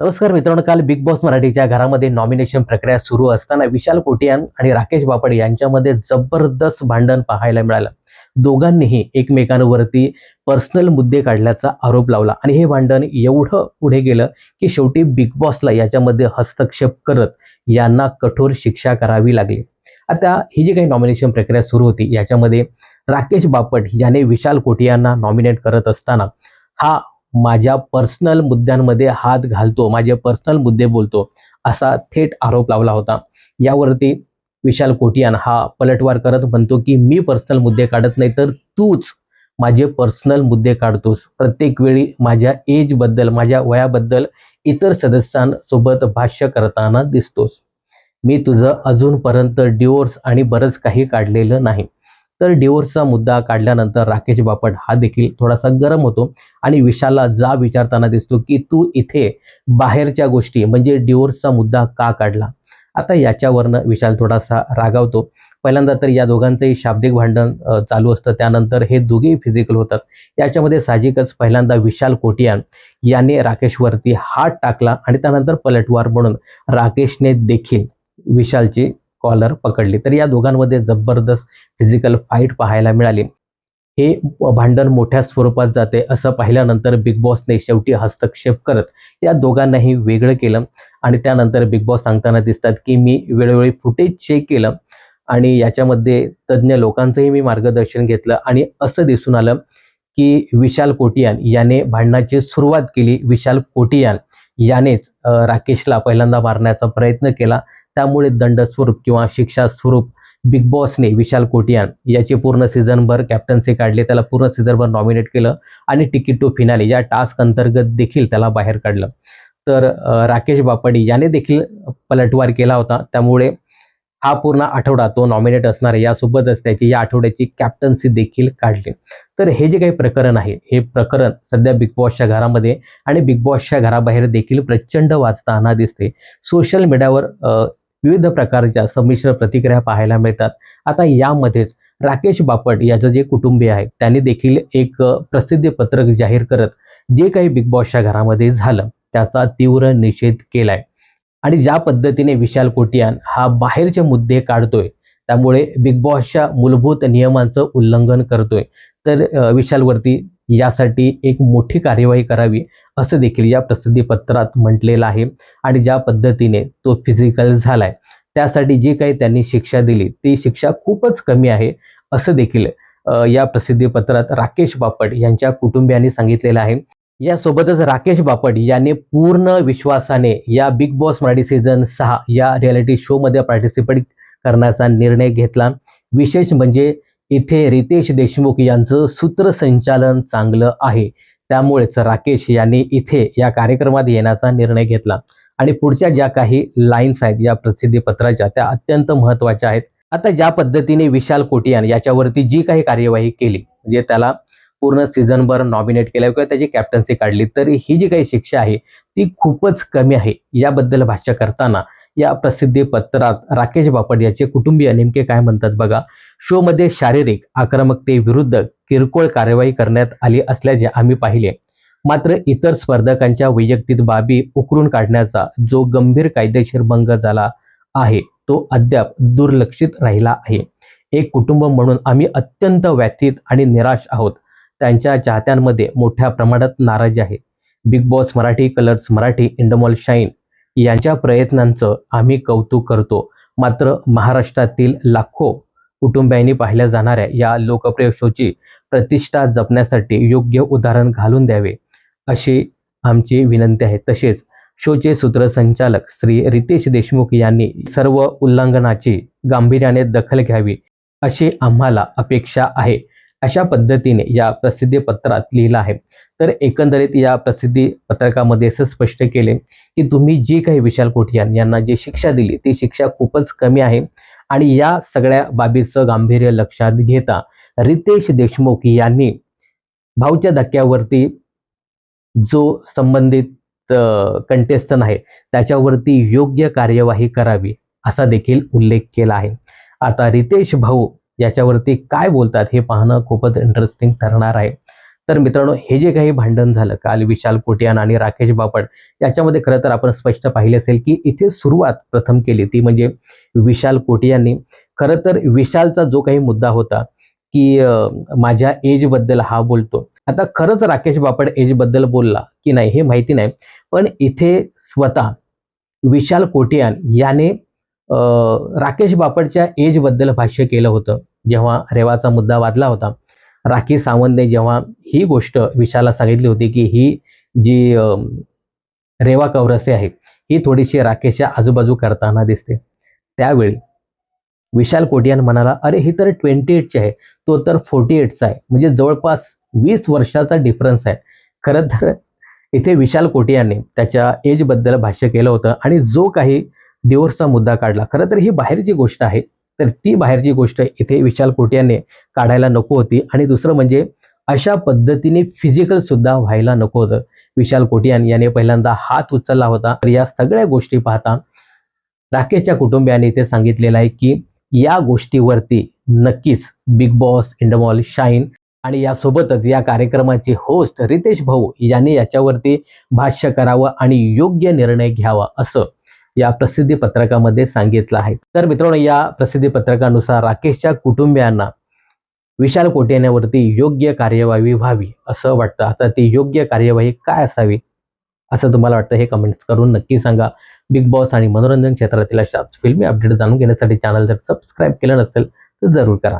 नमस्कार मित्रांनो, काल बिग बॉस मराठीच्या घरामध्ये नॉमिनेशन प्रक्रिया सुरू असताना विशाल कोटियान आणि राकेश बापट यांच्यामध्ये जबरदस्त भांडण पाहायला मिळालं. दोघांनीही एकमेकांवरती पर्सनल मुद्दे काढल्याचा आरोप लावला आणि हे भांडण एवढं पुढे गेलं की शेवटी बिग बॉसला याच्यामध्ये हस्तक्षेप करत यांना कठोर शिक्षा करावी लागली. आता ही जी काही नॉमिनेशन प्रक्रिया सुरू होती याच्यामध्ये राकेश बापट याने विशाल कोटियांना नॉमिनेट करत असताना हा माझ्या पर्सनल मुद्द्यांमध्ये हात घालतो, माझे पर्सनल मुद्दे बोलतो, असा थेट आरोप लावला होता. यावरती विशाल कोटियान हा पलटवार करत म्हणतो, की "मी पर्सनल मुद्दे काढत नाही, तर तूच माझे पर्सनल मुद्दे काढतोस. प्रत्येक वेळी माझ्या एजबद्दल, माझ्या वयाबद्दल इतर सदस्यांसोबत भाष्य करताना दिसतोस. मी तुझं अजूनपर्यंत डिव्होर्स आणि बरंच काही काढलेलं नाही." तर डिव्होर्सचा मुद्दा काढल्यानंतर राकेश बापट हा देखील थोडासा गरम होतो आणि विशालला जाब विचारताना दिसतो, की "तू इथे बाहेरच्या गोष्टी म्हणजे डिव्होर्सचा मुद्दा का काढला?" आता याच्यावरनं विशाल थोडासा रागावतो. पहिल्यांदा तर या दोघांचंही शाब्दिक भांडण चालू असतं. त्यानंतर हे दोघेही फिजिकल होतात. याच्यामध्ये साहजिकच पहिल्यांदा विशाल कोटियान याने राकेशवरती हात टाकला आणि त्यानंतर पलटवार म्हणून राकेशने देखील विशालची कॉलर पकडली. तर या दोघांमध्ये जबरदस्त फिजिकल फाईट पाहायला मिळाली. हे भांडण मोठ्या स्वरूपात जाते असं पाहिल्यानंतर बिग बॉसने शेवटी हस्तक्षेप करत या दोघांनाही वेगळं केलं आणि त्यानंतर बिग बॉस सांगताना दिसतात, की "मी वेळोवेळी फुटेज चेक केलं आणि याच्यामध्ये तज्ञ लोकांचंही मी मार्गदर्शन घेतलं आणि असं दिसून आलं, की विशाल कोटियान याने भांडणाची सुरुवात केली. विशाल कोटियान यानेच राकेशला पहिल्यांदा मारण्याचा प्रयत्न केला. त्यामुळे दंड स्वरूप किंवा शिक्षा स्वरूप बिग बॉसने विशाल कोटियान याची पूर्ण सीझनभर कॅप्टन्सी काढली. त्याला पूर्ण सीझनभर नॉमिनेट केलं आणि तिकीट टू फिनाले या टास्क अंतर्गत देखील त्याला बाहेर काढलं. तर राकेश बापट याने देखील पलटवार केला होता. त्यामुळे हा पूर्ण आठवडा तो नॉमिनेट असणार आहे. यासोबतच त्याची या आठवड्याची कॅप्टन्सी देखील काढली. तर हे जे काही प्रकरण आहे, हे प्रकरण सध्या बिग बॉसच्या घरामध्ये आणि बिग बॉसच्या घराबाहेर देखील प्रचंड वाजताना दिसते. सोशल मीडियावर विविध प्रकारच्या संमिश्र प्रतिक्रिया पाहायला मिळतात. आता यामध्येच राकेश बापट याचं जे कुटुंबीय आहे, त्यांनी देखील एक प्रसिद्धी पत्रक जाहीर करत जे काही बिग बॉसच्या घरामध्ये झालं, त्याचा तीव्र निषेध केलाय. आणि ज्या पद्धतीने विशाल कोटियान हा बाहेरचे मुद्दे काढतोय, त्यामुळे बिग बॉसच्या मूलभूत नियमांचं उल्लंघन करतोय. तर विशालवरती यासाठी एक मोठी कार्यवाही करावी, असं देखील या प्रसिद्धीपत्रात म्हटलेलं आहे. आणि ज्या पद्धतीने तो फिजिकल झालाय, त्यासाठी जी काही त्यांनी शिक्षा दिली, ती शिक्षा खूपच कमी आहे, असं देखील या प्रसिद्धीपत्रात राकेश बापट यांच्या कुटुंबियांनी सांगितलेलं आहे. यासोबतच राकेश बापट याने पूर्ण विश्वासाने या बिग बॉस मराठी सीझन 6 या रिॲलिटी शोमध्ये पार्टिसिपेट करण्याचा निर्णय घेतला. विशेष म्हणजे इथे रितेश देशमुख यांचं सूत्रसंचालन चांगलं आहे. त्यामुळेच राकेश यांनी इथे या कार्यक्रमात येण्याचा निर्णय घेतला आणि पुढच्या ज्या काही लाईन्स आहेत या प्रसिद्धीपत्राच्या त्या अत्यंत महत्त्वाच्या आहेत. आता ज्या पद्धतीने विशाल कोटियान याच्यावरती जी काही कार्यवाही केली, म्हणजे त्याला पूर्ण सीझनभर नॉमिनेट केलं किंवा त्याची कॅप्टन्सी काढली, तर ही जी काही शिक्षा आहे ती खूपच कमी आहे. याबद्दल भाष्य करताना या प्रसिद्धी पत्रात राकेश बापट याचे कुटुंबीय नेमके काय म्हणतात बघा. शोमध्ये शारीरिक आक्रमकतेविरुद्ध किरकोळ कार्यवाही करण्यात आली असल्याचे आम्ही पाहिले. मात्र इतर स्पर्धकांच्या वैयक्तिक बाबी उकरून काढण्याचा जो गंभीर कायदेशीर भंग झाला आहे, तो अद्याप दुर्लक्षित राहिला आहे. एक कुटुंब म्हणून आम्ही अत्यंत व्यथित आणि निराश आहोत. त्यांच्या चाहत्यांमध्ये मोठ्या प्रमाणात नाराजी आहे. Bigg Boss Marathi, Colors Marathi, Endemol Shine यांच्या प्रयत्नांचं आम्ही कौतुक करतो. मात्र महाराष्ट्रातील लाखो कुटुंबियांनी पाहिल्या जाणाऱ्या या लोकप्रिय शोची प्रतिष्ठा जपण्यासाठी योग्य उदाहरण घालून द्यावे, अशी आमची विनंती आहे. तसेच शोचे सूत्रसंचालक श्री रितेश देशमुख यांनी सर्व उल्लंघनाची गांभीर्याने दखल घ्यावी, अशी आम्हाला अपेक्षा आहे. अशा पद्धतीने या प्रसिद्धी पत्रात लिहिलं आहे. तर एकंदरीत या प्रसिद्धी पत्रकामध्ये असं स्पष्ट केले, की तुम्ही जी काही विशाल कोठियान यांना जी शिक्षा दिली, ती शिक्षा खूपच कमी आहे आणि या सगळ्या बाबीचं गांभीर्य लक्षात घेता रितेश देशमुख यांनी भाऊच्या धक्क्यावरती जो संबंधित कंटेस्टंट आहे, त्याच्यावरती योग्य कार्यवाही करावी, असा देखील उल्लेख केला आहे. आता रितेश भाऊ याच्यावरती काय बोलतात हे पाहणं खूपच इंटरेस्टिंग ठरणार आहे. तर मित्रांनो, हे जे काही भांडण झालं काल विशाल कोटियान आणि राकेश बापट याच्यामध्ये, खरं तर आपण स्पष्ट पाहिले असेल की इथे सुरुवात प्रथम केली ती म्हणजे विशाल कोटियाननी. खरं तर विशालचा जो काही मुद्दा होता की माझ्या एजबद्दल हा बोलतो. आता खरंच राकेश बापट एजबद्दल बोलला की नाही हे माहिती नाही. पण इथे स्वतः विशाल कोटियान याने राकेश बापटच्या एजबद्दल भाष्य केलं होतं. जेव्हा रेवाचा मुद्दा वादला होता, राखी सावंतने जेव्हा ही गोष्ट विशालला सांगितली होती की ही जी रेवा कौरसे आहे, ही थोडीशी राकेशच्या आजूबाजू करताना दिसते. त्यावेळी विशाल कोटियान म्हणाला, "अरे ही तर 28 ची आहे, तो तर 48 चा आहे." म्हणजे जवळपास 20 वर्षाचा डिफरन्स आहे. खरं तर इथे विशाल कोटियानने त्याच्या एजबद्दल भाष्य केलं होतं आणि जो काही डिव्होर्सचा मुद्दा काढला. खरं तर ही बाहेरची गोष्ट आहे. तर ती बाहेरची गोष्ट इथे विशाल कोटियानने काढायला नको होती आणि दुसरं म्हणजे अशा पद्धतीने फिजिकल सुद्धा व्हायला नको होतं. विशाल कोटियान याने पहिल्यांदा हात उचलला होता. तर या सगळ्या गोष्टी पाहता राकेशच्या कुटुंबियांनी ते सांगितलेलं आहे की या गोष्टीवरती नक्कीच बिग बॉस, इंडमॉल, शाईन आणि यासोबतच या कार्यक्रमाचे होस्ट रितेश भाऊ यांनी याच्यावरती भाष्य करावं आणि योग्य निर्णय घ्यावा असं या प्रसिद्धी पत्रकामध्ये सांगितलं आहे. तर मित्रांनो, या प्रसिद्धी पत्रकानुसार राकेशच्या कुटुंबियांना विशाल कोटियानावरती योग्य कार्यवाही व्हावी असं वाटतं. आता ती योग्य कार्यवाही काय असावी असं तुम्हाला वाटतं हे कमेंट्स करून नक्की सांगा. बिग बॉस आणि मनोरंजन क्षेत्रातील अशाच फिल्मी अपडेट जाणून घेण्यासाठी चॅनल जर सबस्क्राईब केलं नसेल तर जरूर करा.